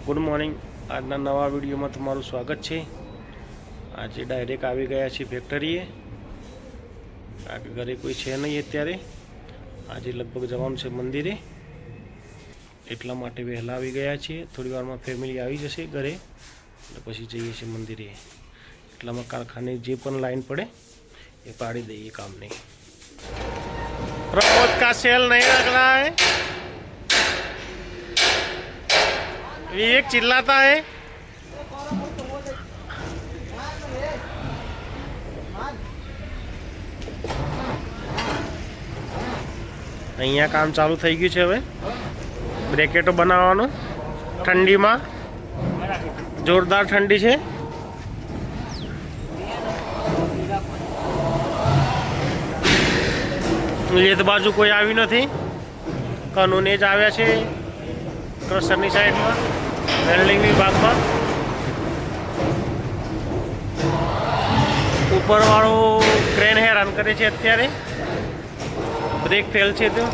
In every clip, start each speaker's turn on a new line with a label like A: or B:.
A: Good morning. આજના નવા વિડીયોમાં તમારું સ્વાગત છે। આજે ડાયરેક્ટ આવી ગયા છીએ ફેક્ટરીએ। કારણ કે ઘરે કોઈ છે નહીં અત્યારે। આજે લગભગ જવાનું છે મંદિરે, એટલા માટે વહેલા આવી ગયા છીએ। થોડી વારમાં ફેમિલી આવી જશે ઘરે એટલે પછી જઈએ છીએ મંદિરે। એટલામાં કારખાને જે પણ લાઈન પડે એ પાડી દઈએ કામની। प्रमोद का सेल नहीं लग रहा है, एक चिल्लाता है। અહીંયા કામ ચાલુ થઈ ગયું છે। હવે બ્રેકેટો બનાવવાનું ઠંડીમાં, જોરદાર ઠંડી છે। લેત બાજુ કોઈ આવ્યું નથી, કાનૂને જ આવ્યા છે ક્રશરની સાઈડમાં, વેલ્ડિંગ વિભાગમાં। ઉપરવાળો ક્રેન હેરાન કરે છે અત્યારે, બ્રેક ફેલ છે તો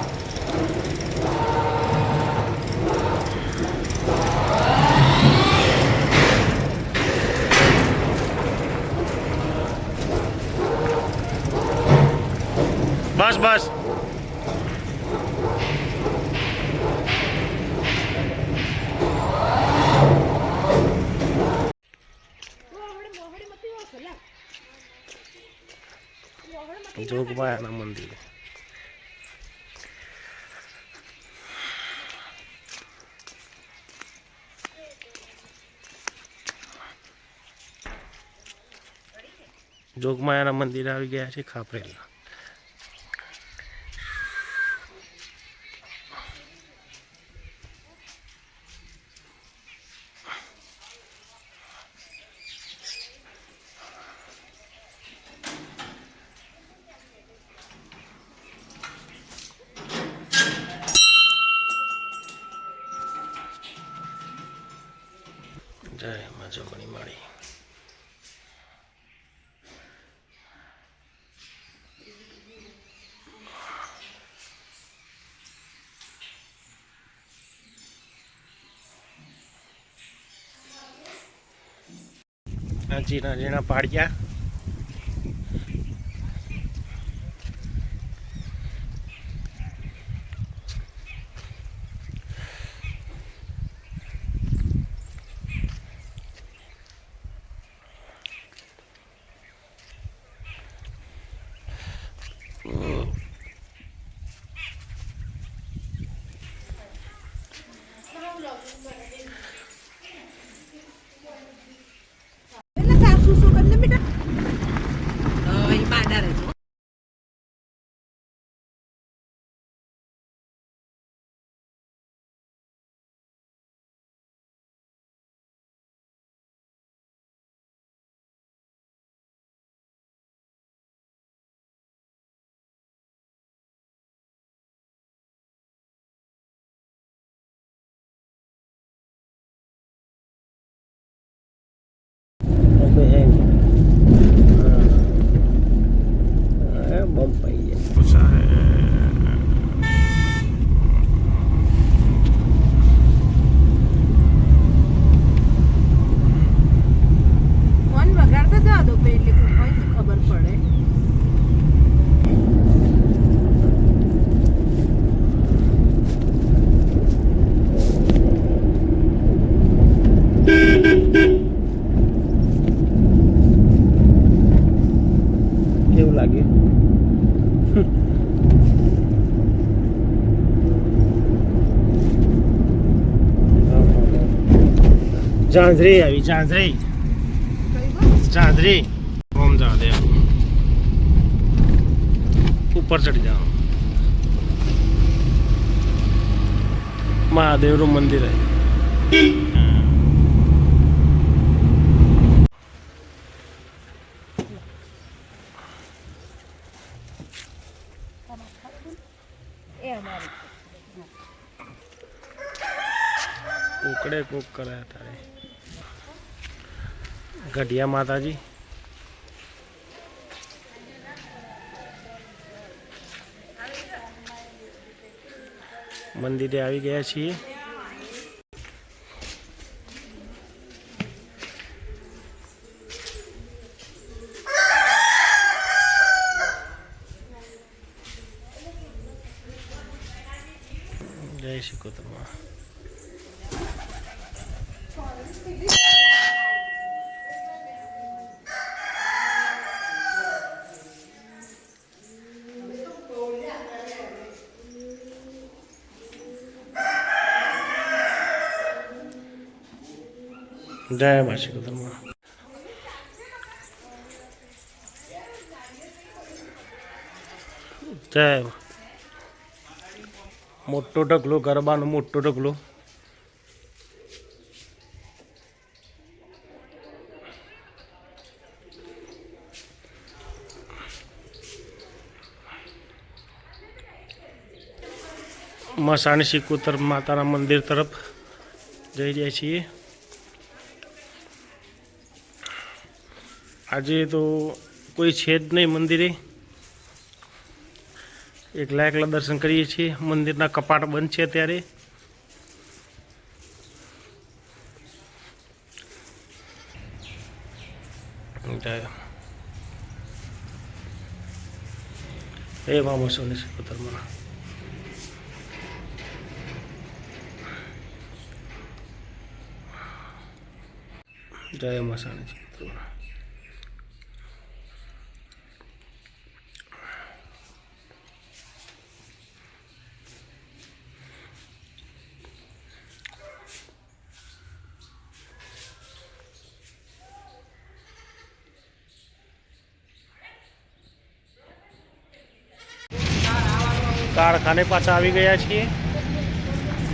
A: बस बस जोगमायाना मंदिर जोगमायाना मंदिर आ गया है खापरेला। जय मां जोगणी माड़ी। जीना जीना पाड़िया केवं लागे झांझरी आई झांझरी झांझरी होम जा दे ऊपर चढ़ जाओ। महादेव रू मंदिर है। कुकड़े कुक कराया तारे गढ़िया माता जी मंदिरे આવી ગયા છીએ। સિકોતરમાં. જય મા સિકોતરમાં. જય મોટો ઢગલો, ગરબાનો મોટો ઢગલો. મસાણી સિકોતર માતાના મંદિર તરફ જઈ રહ્યા છીએ. આજે તો કોઈ છે જ નહીં મંદિરે, એકલા એકલા દર્શન કરીએ છીએ. મંદિરના કપાટ બંધ છે ત્યારે. એ મસાણી સિકોતરમાં. જય મસાણી સિકોતરમાં. કારખાને પાછા આવી ગયા છીએ.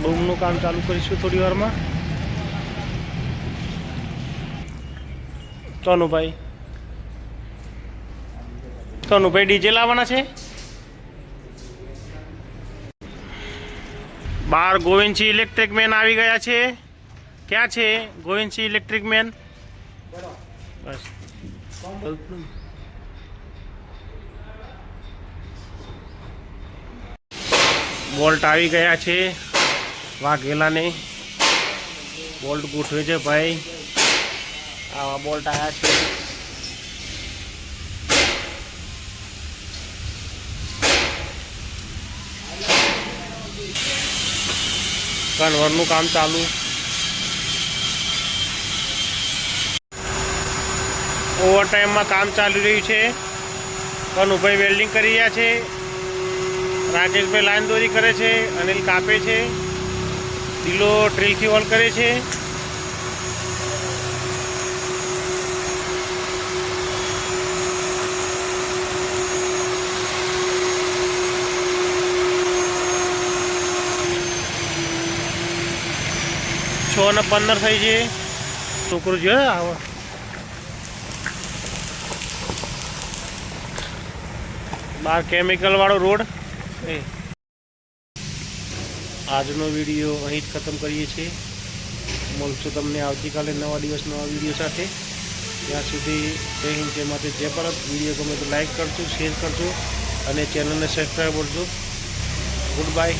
A: ડૂમનું કામ ચાલુ કરીશું થોડી વારમાં. તનુભાઈ ડીજે લાવવાના છે. બહાર ગોવિંદસિંહ ઇલેક્ટ્રિક મેન આવી ગયા છે. ક્યાં છે ગોવિંદસિંહ ઇલેક્ટ્રિક મેન? બસ બોલ્ટ આવી ગયા છે. વાઘેલાને બોલ્ટ ગોઠવે છે ભાઈ. આવા બોલ્ટ આવ્યા છે. કન્વરનું કામ ચાલુ. ઓવરટાઈમમાં કામ ચાલી રહ્યું છે. કનુભાઈ વેલ્ડિંગ કરી રહ્યા છે. રાજેશભાઈ લાઈન દોરી કરે છે. અનિલ કાપે છે. દિલો ડ્રીલથી હોલ કરે છે. છ ને 15 થઈ છે. છોકરો જોયો આવો. બહાર કેમિકલ વાળો રોડ. આજનો વિડીયો અહીં જ ખતમ કરીએ છીએ. મળશું તમને આવતીકાલે નવા દિવસ નવા વિડીયો સાથે. ત્યાં સુધી જય હિન્દ, જય માતા, જય ભારત. વિડીયો ગમે તો લાઈક કરજો, શેર કરજો અને ચેનલને સબસ્ક્રાઈબ કરજો. Good bye.